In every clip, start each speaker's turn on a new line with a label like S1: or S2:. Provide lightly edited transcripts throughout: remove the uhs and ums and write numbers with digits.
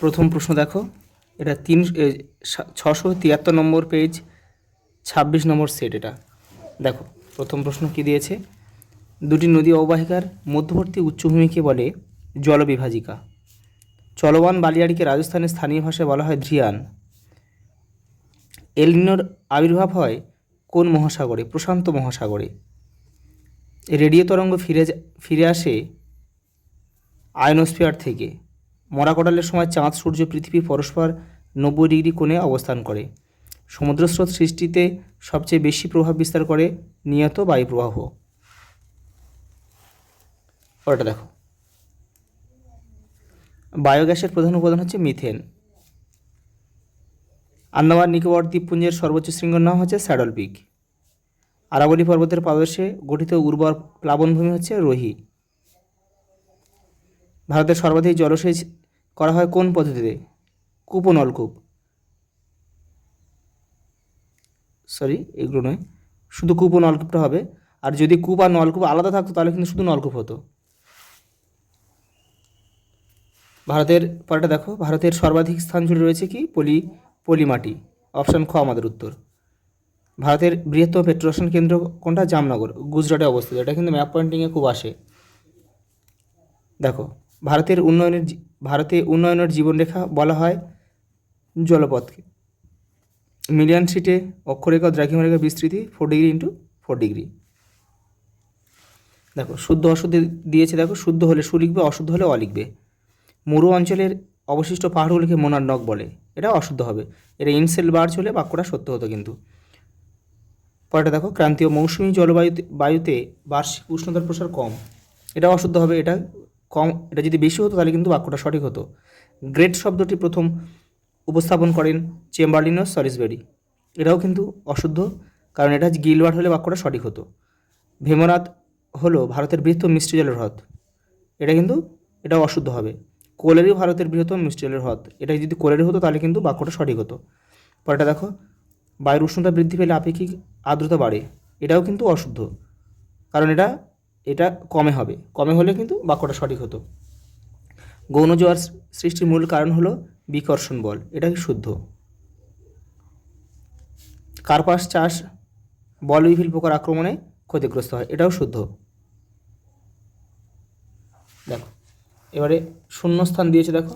S1: প্রথম প্রশ্ন দেখো, এটা 673 নম্বর পেজ, 26 নম্বর সেট। এটা দেখো, প্রথম প্রশ্ন কি দিয়েছে, দুটি নদী অববাহিকার মধ্যবর্তী উচ্চভূমিকে বলে জলবিভাজিকা। চলমান বালিয়াড়িকে রাজস্থানের স্থানীয় ভাষায় বলা হয় ধ্রিয়ান। এল নিনোর আবির্ভাব হয় কোন মহাসাগরে? প্রশান্ত মহাসাগরে। রেডিও তরঙ্গ ফিরে আসে আয়নোস্ফিয়ার থেকে। মরা কোটালের সময় চাঁদ, সূর্য, পৃথিবী পরস্পর 90 ডিগ্রি কোণে অবস্থান করে। সমুদ্রস্রোত সৃষ্টিতে সবচেয়ে বেশি প্রভাব বিস্তার করে নিয়ত বায়ুপ্রবাহ। পরেরটা দেখো, বায়োগ্যাসের প্রধান উপাদান হচ্ছে মিথেন। আন্দামান নিকোবর দ্বীপপুঞ্জের সর্বোচ্চ শৃঙ্গের নাম হচ্ছে স্যাডল পিক। আরাবলী পর্বতের পাদদেশে গঠিত উর্বর প্লাবনভূমি হচ্ছে রোহি। ভারতের সর্বাধিক জলসেচ করা হয় কোন পদ্ধতিতে? কূপ ও নলকূপ। সরি, এগুলো নয়, শুধু কূপ ও নলকূপটা হবে। আর যদি কূপ আর নলকূপ আলাদা থাকতো তাহলে কিন্তু শুধু নলকূপ হতো। ভারতের পরেটা দেখো, ভারতের সর্বাধিক স্থান জুড়ে রয়েছে কি? পলিমাটি। অপশান খ আমাদের উত্তর। ভারতের বৃহত্তম পেট্রোশন কেন্দ্র কোনটা? জামনগর, গুজরাটে অবস্থিত। এটা কিন্তু ম্যাপ পয়েন্টিংয়ে খুব আসে। দেখো, ভারতে উন্নয়নের জীবনরেখা বলা হয় জলপথকে। মিলিয়ন সিটে অক্ষরেখা দ্রাঘিমারেখার বিস্তৃতি 4 ডিগ্রি ইন্টু 4 ডিগ্রি। দেখো, শুদ্ধ অশুদ্ধ দিয়েছে। দেখো, শুদ্ধ হলে সু লিখবে, অশুদ্ধ হলে অ লিখবে। মরু অঞ্চলের অবশিষ্ট পাহাড়গুলিকে মোনার্নক বলে। এটা অশুদ্ধ হবে। এটা ইনসেল বার্চ হলে বাক্যটা সত্য হতো কিন্তু। পরেটা দেখো, ক্রান্তীয় মৌসুমী বায়ুতে বার্ষিক উষ্ণতার প্রসার কম। এটা অশুদ্ধ হবে। এটা কম, এটা যদি বেশি হতো তাহলে কিন্তু বাক্যটা সঠিক হতো। গ্রেট শব্দটি প্রথম উপস্থাপন করেন চেম্বারলিন ও সলিসবেরি। এটাও কিন্তু অশুদ্ধ, কারণ এটা গিলবার্ট হলে বাক্যটা সঠিক হতো। ভীমনাথ হলো ভারতের বৃহত্তম মিষ্টি জলের হ্রদ। এটাও অশুদ্ধ হবে। কোলেরই ভারতের বৃহত্তম মিষ্টি জলের হ্রদ। এটা যদি কোলেরি হতো তাহলে কিন্তু বাক্যটা সঠিক হতো। পরেটা দেখো, বায়ুর উষ্ণতা বৃদ্ধি পেলে আপেক্ষিক আর্দ্রতা বাড়ে। এটাও কিন্তু অশুদ্ধ, কারণ এটা কমে হবে। কমে হলে কিন্তু বাক্যটা সঠিক হতো। গৌণ জোয়ার সৃষ্টির মূল কারণ হলো বিকর্ষণ বল। এটা কি শুদ্ধ। কার্পাস চাষ বলবিভিল পোকার আক্রমণে ক্ষতিগ্রস্ত হয়। এটাও শুদ্ধ। দেখো, এবারে শূন্যস্থান দিয়েছে। দেখো,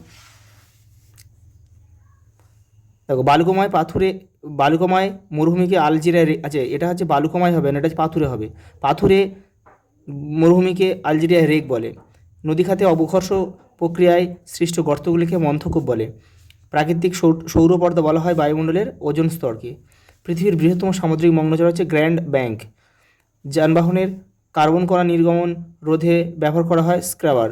S1: বালুকময় মরুভূমিকে আলজেরিয়া, আচ্ছা এটা হচ্ছে বালুকময় হবে না, এটা হচ্ছে পাথুরে হবে। পাথুরে মরুভূমিকে আলজেরিয়ায় রেক বলে। নদী খাতে অবঘর্ষ প্রক্রিয়ায় সৃষ্ট গর্তগুলিকে মন্থকূপ বলে। প্রাকৃতিক সৌরপর্দা বলা হয় বায়ুমণ্ডলের ওজোন স্তরকে। পৃথিবীর বৃহত্তম সামুদ্রিক মগ্নজল হচ্ছে গ্র্যান্ড ব্যাংক। যানবাহনের কার্বন কণা নির্গমন রোধে ব্যবহার করা হয় স্ক্রাবার।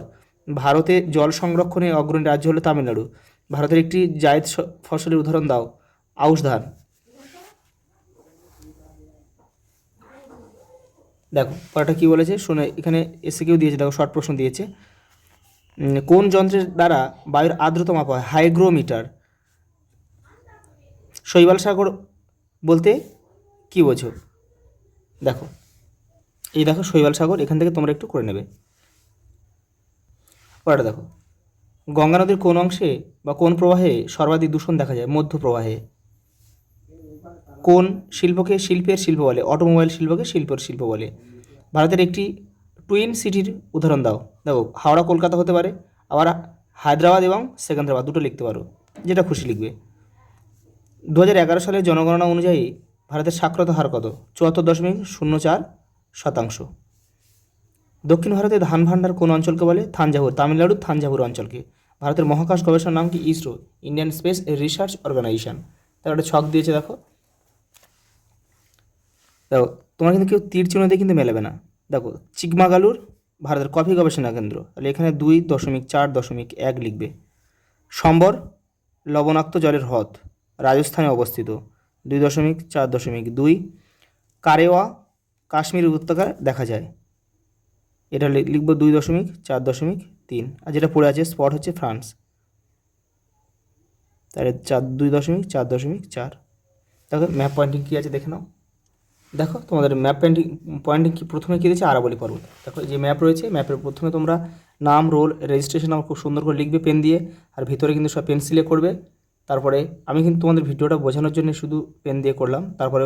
S1: ভারতে জল সংরক্ষণে অগ্রণী রাজ্য হলো তামিলনাড়ু। ভারতের একটি জায়দ ফসলের উদাহরণ দাও। আউশ ধান। দেখো, পরেরটা কী বলেছে শোনে, এখানে এসে কেউ দিয়েছে। দেখো, শর্ট প্রশ্ন দিয়েছে। কোন যন্ত্রের দ্বারা বায়ুর আর্দ্রতা মাপা হয়? হাইগ্রোমিটার। শৈবাল সাগর বলতে কি বোঝো? দেখো, এই দেখো শৈবাল সাগর, এখান থেকে তোমরা একটু করে নেবে। পরেরটা দেখো, গঙ্গা নদীর কোন অংশে বা কোন প্রবাহে সর্বাধিক দূষণ দেখা যায়? মধ্য প্রবাহে। কোন শিল্পকে শিল্পের শিল্প বলে? অটোমোবাইল শিল্পকে শিল্পের শিল্প বলে। ভারতের একটি টুইন সিটির উদাহরণ দাও। দেখো, হাওড়া কলকাতা হতে পারে, আবার হায়দ্রাবাদ এবং সেকেন্দ্রাবাদ, দুটো লিখতে পারো, যেটা খুশি লিখবে। 2011 সালের জনগণনা অনুযায়ী ভারতের সাক্ষরতা হার কত? 74.04%। দক্ষিণ ভারতে ধান ভাণ্ডার কোন অঞ্চলকে বলে? থাঞ্জাভুর, তামিলনাড়ুর থাঞ্জাভুর অঞ্চলকে। ভারতের মহাকাশ গবেষণার নাম কি? ISRO, Indian space research organisation. তার একটা ছক দিয়েছে। দেখো, তোমরা কিন্তু কেউ তীর চিহ্ন দিয়ে কিন্তু মেলাবে না। দেখো, চিকমাগালুর ভারতের কফি গবেষণা কেন্দ্র, তাহলে এখানে 2.4.1 লিখবে। সম্বর লবণাক্ত জলের হ্রদ, রাজস্থানে অবস্থিত, 2.4.2। কারেওয়া কাশ্মীর উপত্যকায় দেখা যায়, এটা লিখব 2.4.3। আর যেটা পড়ে আছে স্পট হচ্ছে ফ্রান্স, তাহলে 2.4.4। দেখো, ম্যাপ পয়েন্টিং কী আছে দেখে নাও। দেখো তোমাদের ম্যাপ পয়েন্টিং কি প্রথমে কী দিয়েছে আরাবলি পর্বত। দেখো এই যে ম্যাপ রয়েছে, ম্যাপের প্রথমে তোমরা নাম, রোল, রেজিস্ট্রেশন নাম খুব সুন্দর করে লিখবে পেন দিয়ে, আর ভিতরে কিন্তু সব পেন্সিলে করবে। তারপরে আমি কিন্তু তোমাদের ভিডিওটা বোঝানোর জন্য শুধু পেন দিয়ে করলাম। তারপরে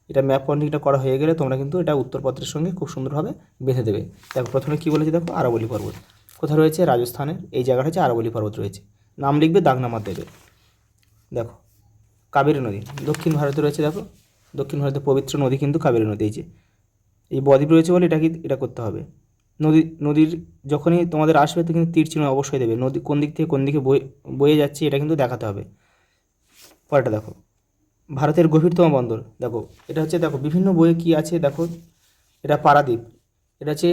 S1: এটা ম্যাপ পয়েন্টিংটা করা হয়ে গেলে তোমরা কিন্তু এটা উত্তরপত্রের সঙ্গে খুব সুন্দরভাবে বেঁধে দেবে। দেখো প্রথমে কী বলেছে, দেখো আরাবলি পর্বত কোথায় রয়েছে, রাজস্থানের এই জায়গাটা হচ্ছে আরাবলি পর্বত রয়েছে। নাম লিখবে, দাগ নাম্বার দেবে। দেখো কাবেরী নদী দক্ষিণ ভারতে রয়েছে। দেখো দক্ষিণ ভারতের পবিত্র নদী কিন্তু কাবেরী নদী। এই বদ্বীপ রয়েছে বলে এটা করতে হবে। নদীর যখনই তোমাদের আসবে তো কিন্তু তীর চিহ্ন অবশ্যই দেবে। নদী কোন দিক থেকে কোন দিকে বয়ে যাচ্ছে এটা কিন্তু দেখাতে হবে। পরেরটা দেখো ভারতের গভীরতম বন্দর। দেখো এটা হচ্ছে, দেখো বিভিন্ন বইয়ে কী আছে দেখো, এটা পারাদ্বীপ। এটা হচ্ছে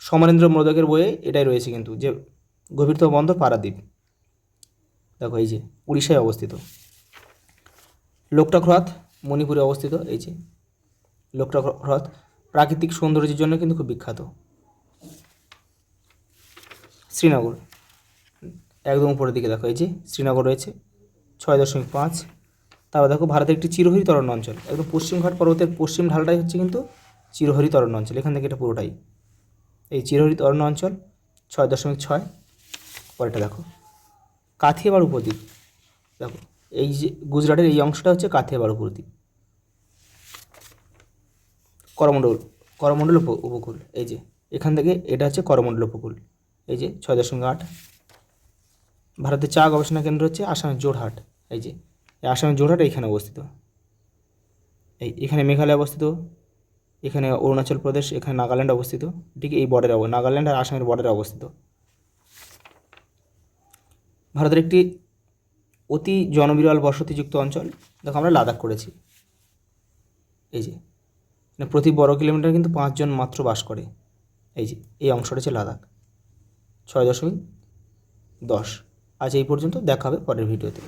S1: সমরেন্দ্র মোদকের বইয়ে এটাই রয়েছে কিন্তু, যে গভীরতম বন্দর পারাদ্বীপ। দেখো এই যে উড়িষ্যায় অবস্থিত। লোকটাক হ্রদ মণিপুরে অবস্থিত। এই যে লোকটাক হ্রদ প্রাকৃতিক সৌন্দর্যের জন্য কিন্তু খুব বিখ্যাত। শ্রীনগর একদম উপরের দিকে দেখো, এই যে শ্রীনগর রয়েছে 6.5। তারপর দেখো ভারতের একটি চিরহরিত অরণ্য অঞ্চল, একদম পশ্চিমঘাট পর্বতের পশ্চিম ঢালটাই হচ্ছে কিন্তু চিরহরিত অরণ্য অঞ্চল। এখান থেকে এটা পুরোটাই এই চিরহরিত অরণ্য অঞ্চল 6.6। পরেরটা দেখো কাথিয়াবাড় উপদ্বীপ। দেখো এই যে গুজরাটের এই অংশটা হচ্ছে কাথিয়াবাড় উপদ্বীপ। করমণ্ডল উপকূল, এই যে এখান থেকে এটা হচ্ছে করমণ্ডল উপকূল। এই যে 6.8। ভারতের চা গবেষণা কেন্দ্র হচ্ছে আসামের জোরহাট। এই যে এই আসামের জোরহাট এইখানে অবস্থিত। এখানে মেঘালয় অবস্থিত, এখানে অরুণাচল প্রদেশ, এখানে নাগাল্যান্ড অবস্থিত। ঠিক এই বর্ডারে নাগাল্যান্ড আর আসামের বর্ডারে অবস্থিত। ভারতের একটি অতি জনবিরল বসতিযুক্ত অঞ্চল, দেখো আমরা লাদাখ করেছি। এই যে প্রতি বর্গ কিলোমিটার কিন্তু 5 জন মাত্র বাস করে। এই যে এই অংশটা হচ্ছে লাদাখ। 6.10। আজ এই পর্যন্ত, দেখা হবে পরের ভিডিওতে।